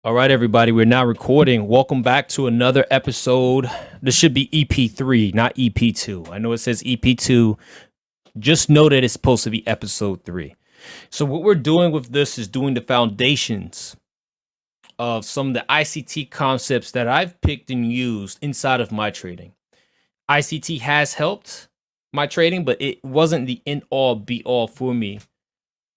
All right, everybody, we're now recording. Welcome back to another episode. This should be EP3, not EP2. I know it says EP2. Just know that it's supposed to be episode 3. So, what we're doing with this is doing the foundations of some of the ICT concepts that I've picked and used inside of my trading. ICT has helped my trading, but it wasn't the end all be all for me.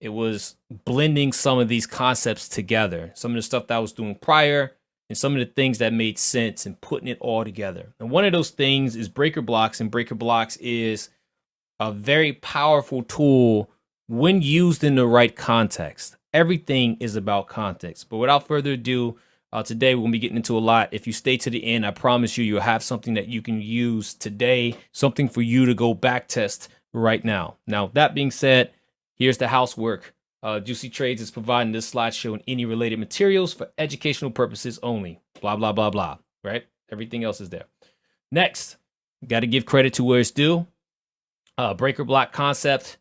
It was blending some of these concepts together, some of the stuff that I was doing prior and some of the things that made sense and putting it all together. And one of those things is breaker blocks, and breaker blocks is a very powerful tool when used in the right context. Everything is about context. But without further ado, today we're going to be getting into a lot. If you stay to the end, I promise you, you'll have something that you can use today, something for you to go back test right now. Now, that being said, here's the housework. Juicy Trades is providing this slideshow and any related materials for educational purposes only. Blah, blah, blah, blah. Right? Everything else is there. Next, got to give credit to where it's due. Breaker block concept,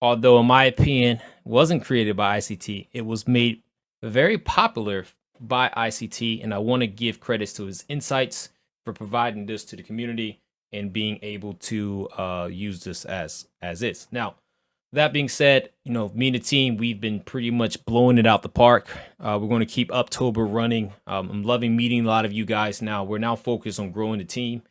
although in my opinion, wasn't created by ICT. It was made very popular by ICT, and I want to give credits to his insights for providing this to the community and being able to use this as is. Now, that being said, me and the team, we've been pretty much blowing it out the park. We're going to keep October running. I'm loving meeting a lot of you guys now. We're now focused on growing the team.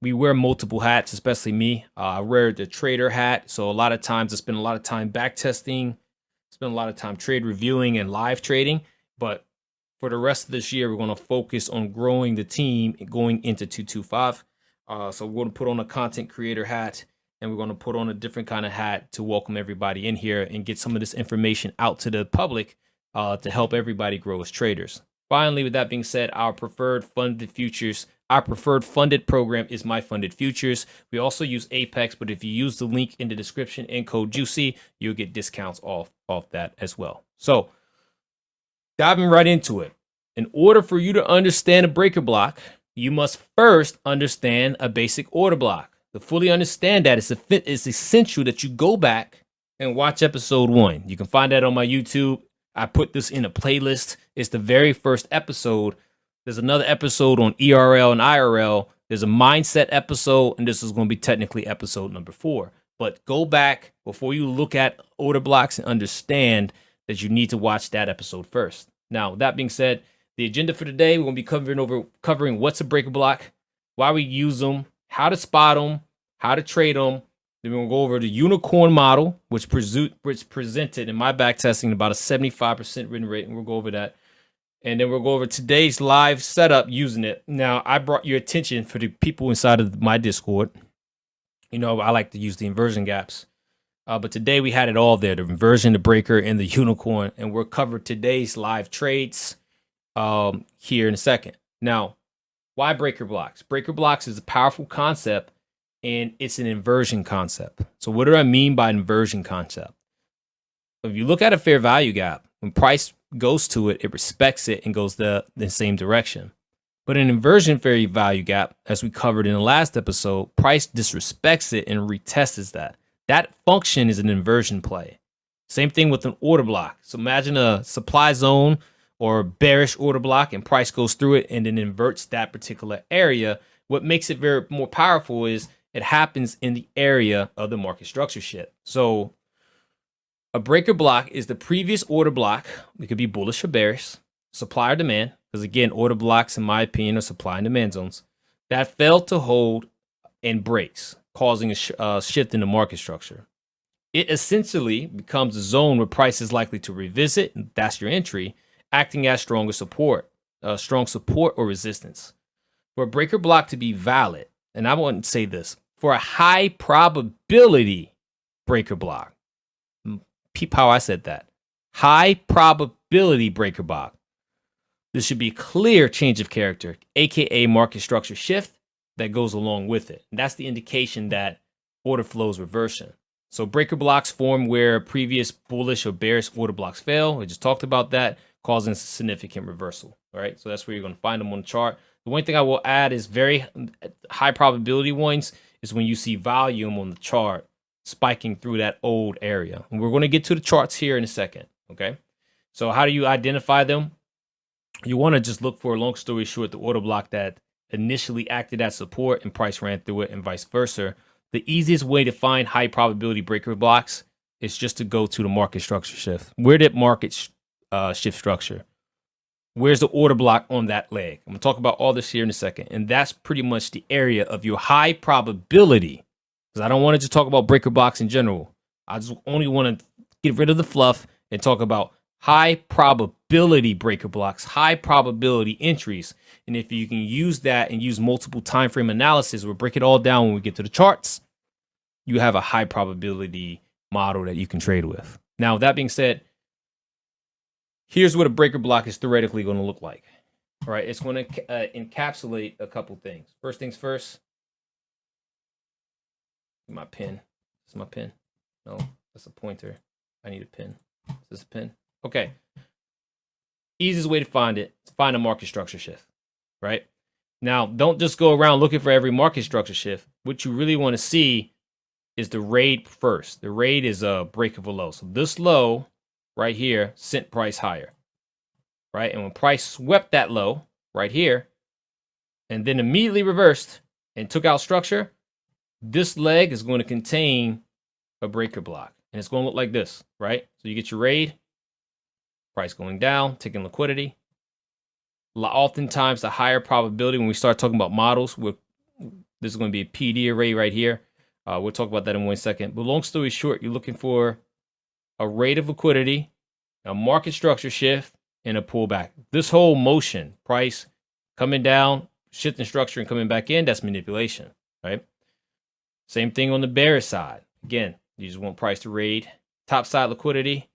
We wear multiple hats, especially me. I wear the trader hat. So a lot of times I spend a lot of time back testing, spend a lot of time trade reviewing and live trading. But for the rest of this year, we're going to focus on growing the team going into 225. So we're going to put on a content creator hat, and we're going to put on a different kind of hat to welcome everybody in here and get some of this information out to the public to help everybody grow as traders. Finally, with that being said, our preferred funded program is My Funded Futures. We also use Apex, but if you use the link in the description and code JUICY, you'll get discounts off that as well. So, diving right into it. In order for you to understand a breaker block, you must first understand a basic order block. To fully understand that, it's essential that you go back and watch episode 1. You can find that on my YouTube. I put this in a playlist. It's the very first episode. There's another episode on ERL and IRL. There's a mindset episode, and this is going to be technically episode number 4. But go back before you look at order blocks and understand that you need to watch that episode first. Now, that being said, the agenda for today, we're going to be covering what's a breaker block, why we use them, how to spot them, how to trade them. Then we're going to go over the unicorn model, which presented in my back testing about a 75% win rate, and we'll go over that. And then we'll go over today's live setup using it. Now, I brought your attention for the people inside of my Discord. I like to use the inversion gaps. But today we had it all there, the inversion, the breaker, and the unicorn. And we'll cover today's live trades here in a second. Now, why breaker blocks? Breaker blocks is a powerful concept, and it's an inversion concept. So what do I mean by inversion concept? If you look at a fair value gap, when price goes to it, it respects it and goes the same direction. But an inversion fair value gap, as we covered in the last episode, price disrespects it and retests that. That function is an inversion play. Same thing with an order block. So imagine a supply zone or a bearish order block, and price goes through it and then inverts that particular area. What makes it very more powerful is it happens in the area of the market structure shift. So a breaker block is the previous order block. It could be bullish or bearish, supply or demand, because again, order blocks, in my opinion, are supply and demand zones that fail to hold and breaks, causing a shift in the market structure. It essentially becomes a zone where price is likely to revisit, and that's your entry, acting as strong support or resistance. For a breaker block to be valid, and I want to say this, for a high probability breaker block, peep how I said that, high probability breaker block, this should be a clear change of character, aka market structure shift, that goes along with it. And that's the indication that order flow is reversing. So breaker blocks form where previous bullish or bearish order blocks fail. We just talked about that, causing significant reversal. All right, so that's where you're going to find them on the chart. The one thing I will add is very high probability ones is when you see volume on the chart spiking through that old area. And we're going to get to the charts here in a second. Okay, so how do you identify them? You want to just look for, long story short, the order block that initially acted as support and price ran through it and vice versa. The easiest way to find high probability breaker blocks is just to go to the market structure shift. Where did market shift structure? Where's the order block on that leg? I'm going to talk about all this here in a second. And that's pretty much the area of your high probability. Because I don't want to just talk about breaker blocks in general. I just only want to get rid of the fluff and talk about high probability breaker blocks, high probability entries. And if you can use that and use multiple time frame analysis, we'll break it all down when we get to the charts. You have a high probability model that you can trade with. Now, that being said, here's what a breaker block is theoretically going to look like. All right, it's going to encapsulate a couple things. First things first, my pen. This is my pen. No, that's a pointer. I need a pen. Is this a pen? Okay. Easiest way to find it is find a market structure shift, right? Now, don't just go around looking for every market structure shift. What you really want to see is the raid first. The raid is a break of a low. So this low right here sent price higher, right? And when price swept that low right here and then immediately reversed and took out structure, this leg is going to contain a breaker block. And it's going to look like this, right? So you get your raid, price going down, taking liquidity. Oftentimes, the higher probability when we start talking about models, this is going to be a PD array right here. We'll talk about that in 1 second. But long story short, you're looking for a rate of liquidity, a market structure shift, and a pullback. This whole motion, price coming down, shifting structure, and coming back in, that's manipulation, right? Same thing on the bearish side. Again, you just want price to raid, top side liquidity,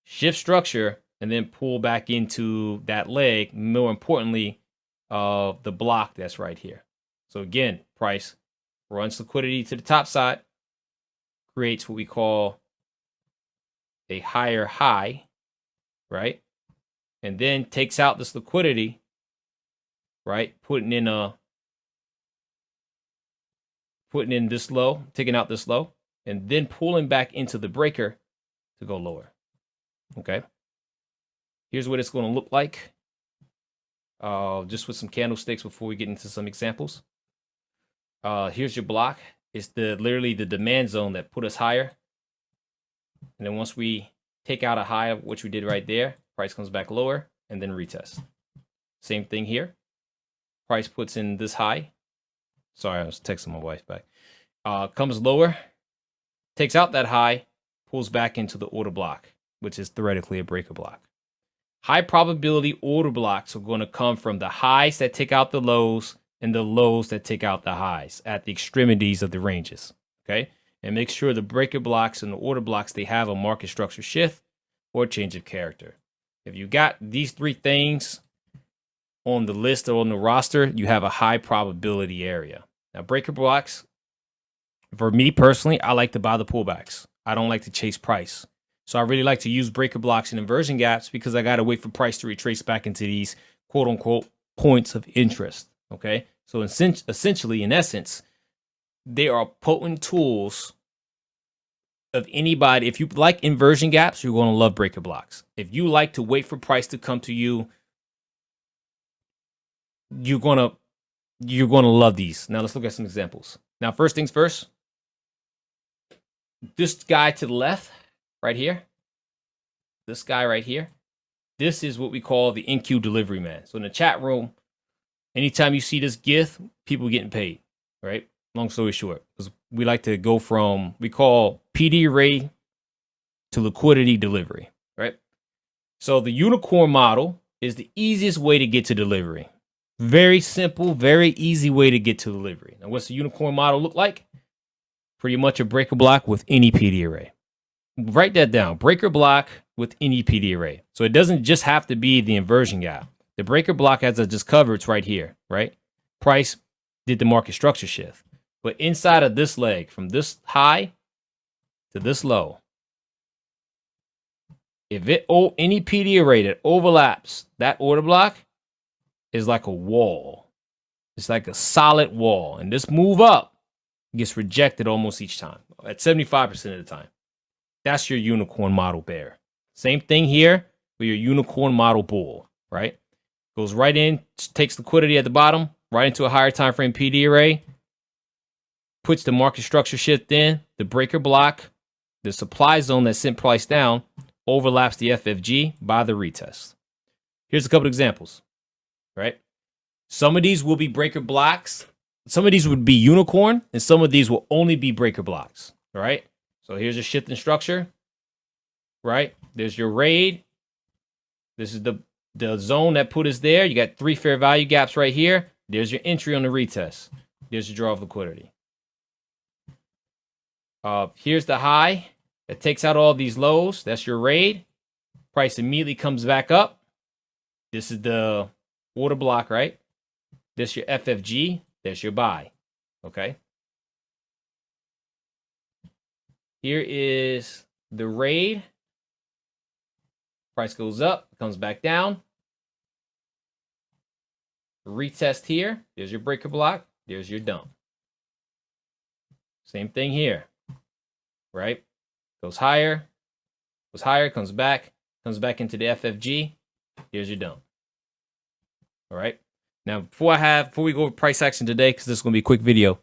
shift structure, and then pull back into that leg. More importantly, the block that's right here. So again, price runs liquidity to the top side, creates what we call a higher high, right? And then takes out this liquidity, right? Putting in this low, taking out this low, and then pulling back into the breaker to go lower. Okay. Here's what it's going to look like. Just with some candlesticks before we get into some examples. Here's your block. It's literally the demand zone that put us higher. And then once we take out a high, which we did right there, price comes back lower and then retest. Same thing here. Price puts in this high. Sorry, I was texting my wife back. Comes lower, takes out that high, pulls back into the order block, which is theoretically a breaker block. High probability order blocks are going to come from the highs that take out the lows and the lows that take out the highs at the extremities of the ranges. Okay. And make sure the breaker blocks and the order blocks, they have a market structure shift or change of character. If you got these three things on the list or on the roster, you have a high probability area. Now, breaker blocks, for me personally, I like to buy the pullbacks. I don't like to chase price. So I really like to use breaker blocks and inversion gaps because I got to wait for price to retrace back into these quote unquote points of interest. Okay. So essentially, in essence, they are potent tools of anybody. If you like inversion gaps, you're going to love breaker blocks. If you like to wait for price to come to you, you're going to love these. Now let's look at some examples. Now, first things first, this guy to the left right here, this guy right here, this is what we call the NQ delivery man. So in the chat room, anytime you see this GIF, people getting paid, right? Long story short, we like to go from, we call PD array to liquidity delivery, right? So the unicorn model is the easiest way to get to delivery. Very simple, very easy way to get to delivery. Now, what's the unicorn model look like? Pretty much a breaker block with any PD array. Write that down. Breaker block with any PD array. So it doesn't just have to be the inversion gap. The breaker block, as I just covered, it's right here, right? Price did the market structure shift. But inside of this leg, from this high to this low, if any PD array that overlaps that order block is like a wall. It's like a solid wall. And this move up gets rejected almost each time, at 75% of the time. That's your unicorn model bear. Same thing here for your unicorn model bull, right? Goes right in, takes liquidity at the bottom, right into a higher time frame PD array, puts the market structure shift in, the breaker block, the supply zone that sent price down, overlaps the FFG by the retest. Here's a couple examples, right? Some of these will be breaker blocks. Some of these would be unicorn, and some of these will only be breaker blocks, all right? So here's your shift in structure, right? There's your raid. This is the zone that put us there. You got 3 fair value gaps right here. There's your entry on the retest. There's your draw of liquidity. Here's the high that takes out all these lows. That's your raid. Price immediately comes back up. This is the order block, right? This your FFG. There's your buy. Okay. Here is the raid. Price goes up, comes back down. Retest here. There's your breaker block. There's your dump. Same thing here, right? Goes higher, comes back into the FFG. Here's your dump. All right. Now, before we go over price action today, because this is going to be a quick video,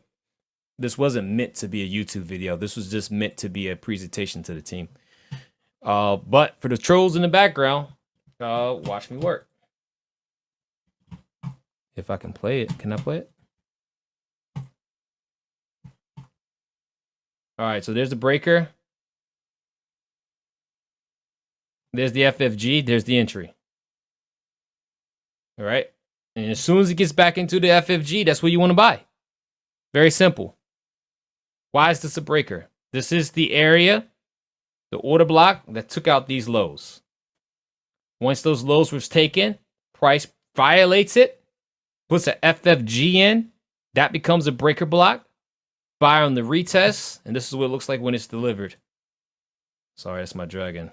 this wasn't meant to be a YouTube video. This was just meant to be a presentation to the team. But for the trolls in the background, watch me work. If I can play it, can I play it? All right, so there's the breaker. There's the FFG. There's the entry. All right. And as soon as it gets back into the FFG, that's what you want to buy. Very simple. Why is this a breaker? This is the area, the order block that took out these lows. Once those lows were taken, price violates it, puts an FFG in. That becomes a breaker block. Buy on the retest, and this is what it looks like when it's delivered. Sorry, that's my dragon.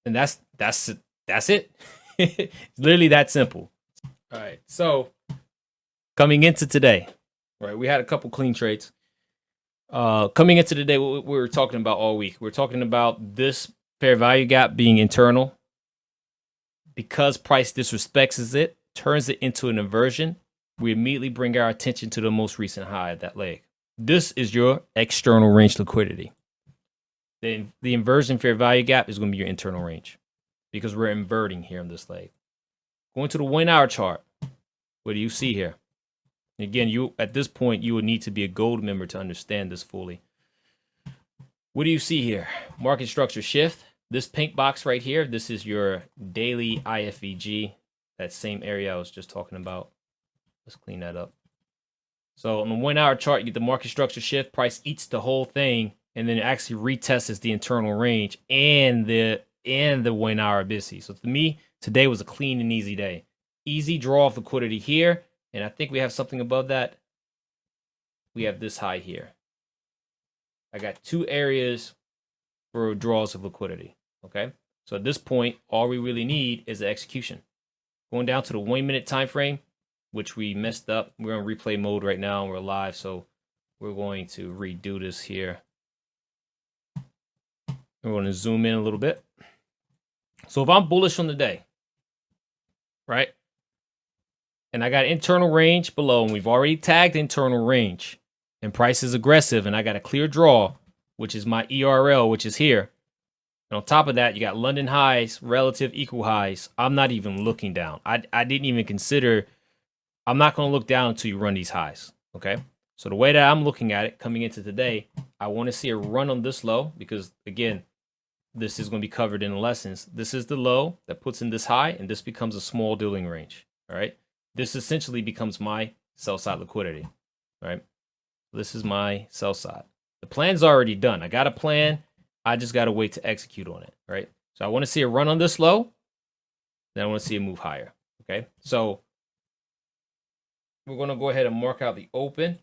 And that's it. It's literally that simple. All right, so coming into today, right, we had a couple clean trades. Coming into today, what we were talking about all week, we're talking about this fair value gap being internal. Because price disrespects it, turns it into an inversion, we immediately bring our attention to the most recent high of that leg. This is your external range liquidity. The inversion fair value gap is going to be your internal range because we're inverting here on this leg. Going to the 1 hour chart, what do you see here? Again, at this point, you would need to be a gold member to understand this fully. What do you see here? Market structure shift. This pink box right here, this is your daily IFEG, that same area I was just talking about. Let's clean that up. So on the 1 hour chart, you get the market structure shift. Price eats the whole thing, and then it actually retests the internal range and the 1 hour BISI. So to me, today was a clean and easy day. Easy draw of liquidity here, and I think we have something above that. We have this high here. I got 2 areas for draws of liquidity. Okay, so at this point, all we really need is the execution. Going down to the 1 minute time frame, which we messed up. We're in replay mode right now, and we're live, so we're going to redo this here. We're going to zoom in a little bit. So if I'm bullish on the day, right, and I got internal range below, and we've already tagged internal range, and price is aggressive, and I got a clear draw, which is my ERL, which is here. And on top of that, you got London highs, relative equal highs. I'm not even looking down. I didn't even consider. I'm not going to look down until you run these highs. Okay. So the way that I'm looking at it coming into today, I want to see a run on this low because, again, this is going to be covered in the lessons. This is the low that puts in this high, and this becomes a small dealing range. All right. This essentially becomes my sell side liquidity. All right. This is my sell side. The plan's already done. I got a plan. I just got to wait to execute on it, right? So I want to see a run on this low. Then I want to see a move higher, okay? So we're going to go ahead and mark out the open.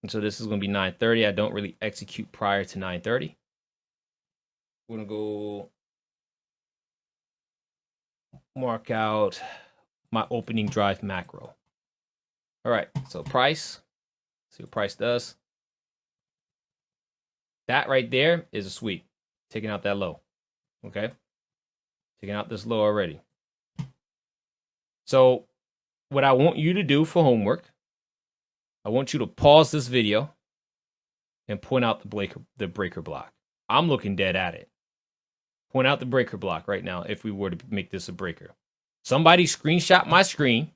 And so this is going to be 9:30. I don't really execute prior to 9:30. We're going to go mark out my opening drive macro. All right, so price. See what price does. That right there is a sweep, taking out that low. Okay, Taking out this low already. So what I want you to do for homework, I want you to pause this video and point out the breaker block. I'm looking dead at it. Point out the breaker block right now if we were to make this a breaker. Somebody screenshot my screen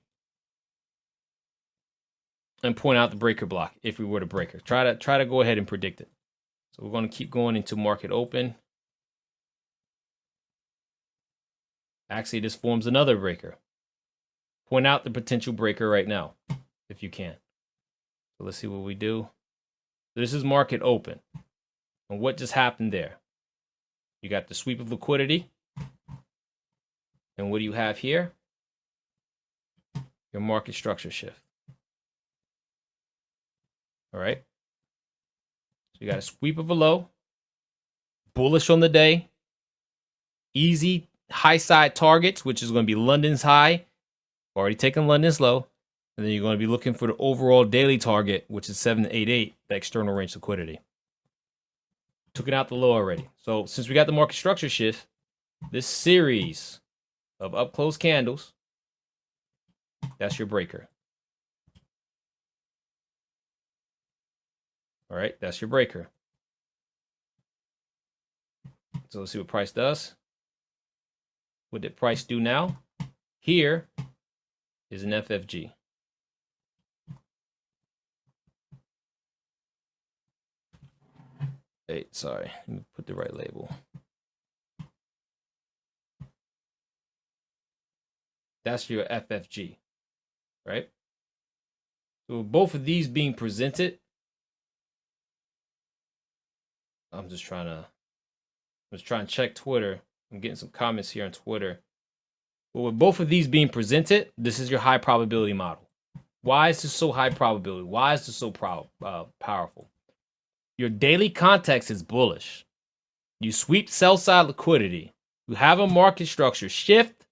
and point out the breaker block if we were to breaker. Try to go ahead and predict it. So we're going to keep going into market open. Actually, this forms another breaker. Point out the potential breaker right now, if you can. So let's see what we do. This is market open. And what just happened there? You got the sweep of liquidity. And what do you have here? Your market structure shift. All right. So you got a sweep of a low. Bullish on the day. Easy high side targets, which is going to be London's high. Already taken London's low. And then you're going to be looking for the overall daily target, which is 788, the external range liquidity. Took it out the low already. So since we got the market structure shift, this series of up close candles, that's your breaker. All right, that's your breaker. So let's see what price does. What did price do now? Here is an FFG. Hey, sorry, let me put the right label. That's your FFG, right? So both of these being presented, I'm just trying to check Twitter. I'm getting some comments here on Twitter. But with both of these being presented, this is your high probability model. Why is this so high probability? Why is this so powerful? Your daily context is bullish. You sweep sell side liquidity. You have a market structure shift,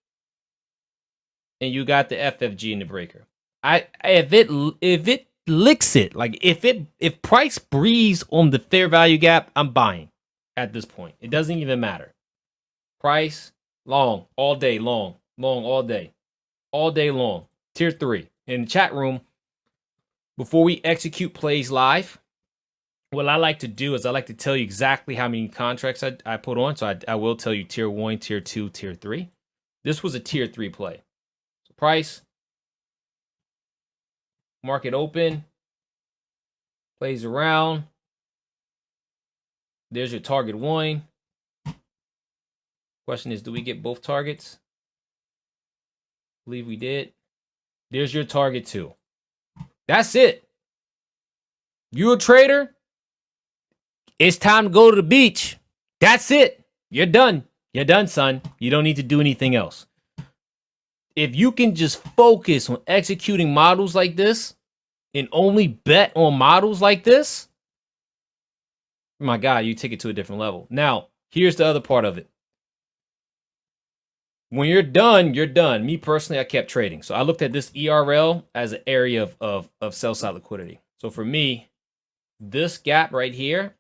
and you got the FFG in the breaker. If it licks it, like if price breathes on the fair value gap, I'm buying at this point. It doesn't even matter. Price long all day, long all day long. Tier 3 in the chat room. Before we execute plays live, what I like to do is I like to tell you exactly how many contracts I put on. So I will tell you tier 1, tier 2, tier 3. This was a tier 3 play. So price, market open, plays around. There's your target 1. Question is, do we get both targets? I believe we did. There's your target 2. That's it. You a trader? It's time to go to the beach. That's it. You're done. You're done, son. You don't need to do anything else. If you can just focus on executing models like this and only bet on models like this, my God, you take it to a different level. Now, here's the other part of it. When you're done, you're done. Me personally, I kept trading. So I looked at this ERL as an area of sell side liquidity. So for me, this gap right here,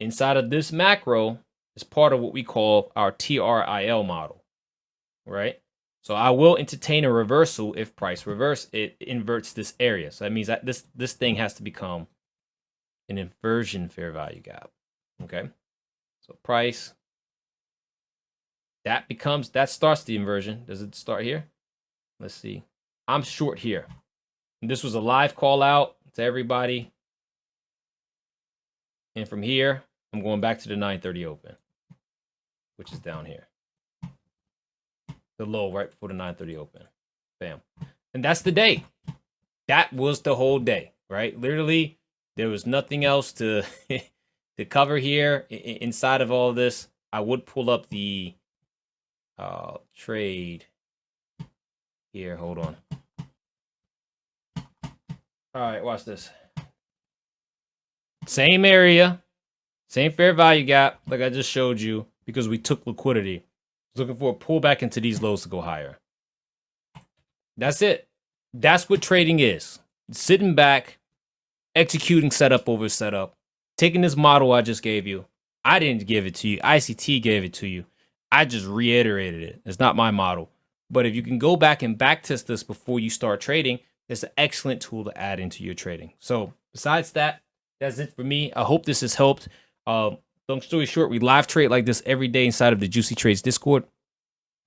inside of this macro is part of what we call our TRIL model, right? So I will entertain a reversal if price it inverts this area. So that means that this thing has to become an inversion fair value gap, okay? So price, that starts the inversion. Does it start here? Let's see. I'm short here. And this was a live call out to everybody. And from here, I'm going back to the 930 open, which is down here. The low right before the 930 open. Bam. And that's the day. That was the whole day, right? Literally, there was nothing else to to cover here. Inside of all of this, I would pull up the trade here. Hold on. All right, watch this. Same area, same fair value gap, like I just showed you, because we took liquidity. I was looking for a pullback into these lows to go higher. That's it. That's what trading is. Sitting back, executing setup over setup, taking this model I just gave you. I didn't give it to you. ICT gave it to you. I just reiterated it. It's not my model. But if you can go back and backtest this before you start trading, it's an excellent tool to add into your trading. So besides that, that's it for me. I hope this has helped. Long story short, we live trade like this every day inside of the Juicy Trades Discord.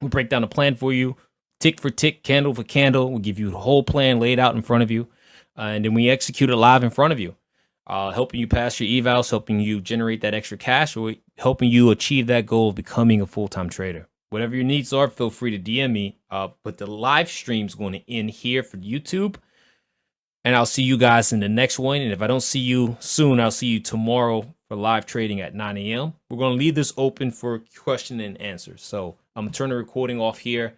We break down a plan for you, tick for tick, candle for candle. We'll give you the whole plan laid out in front of you. And then we execute it live in front of you, helping you pass your evals, helping you generate that extra cash, or helping you achieve that goal of becoming a full-time trader. Whatever your needs are, feel free to DM me. But the live stream is going to end here for YouTube. And I'll see you guys in the next one. And if I don't see you soon, I'll see you tomorrow for live trading at 9 a.m. We're going to leave this open for question and answers. So I'm going to turn the recording off here.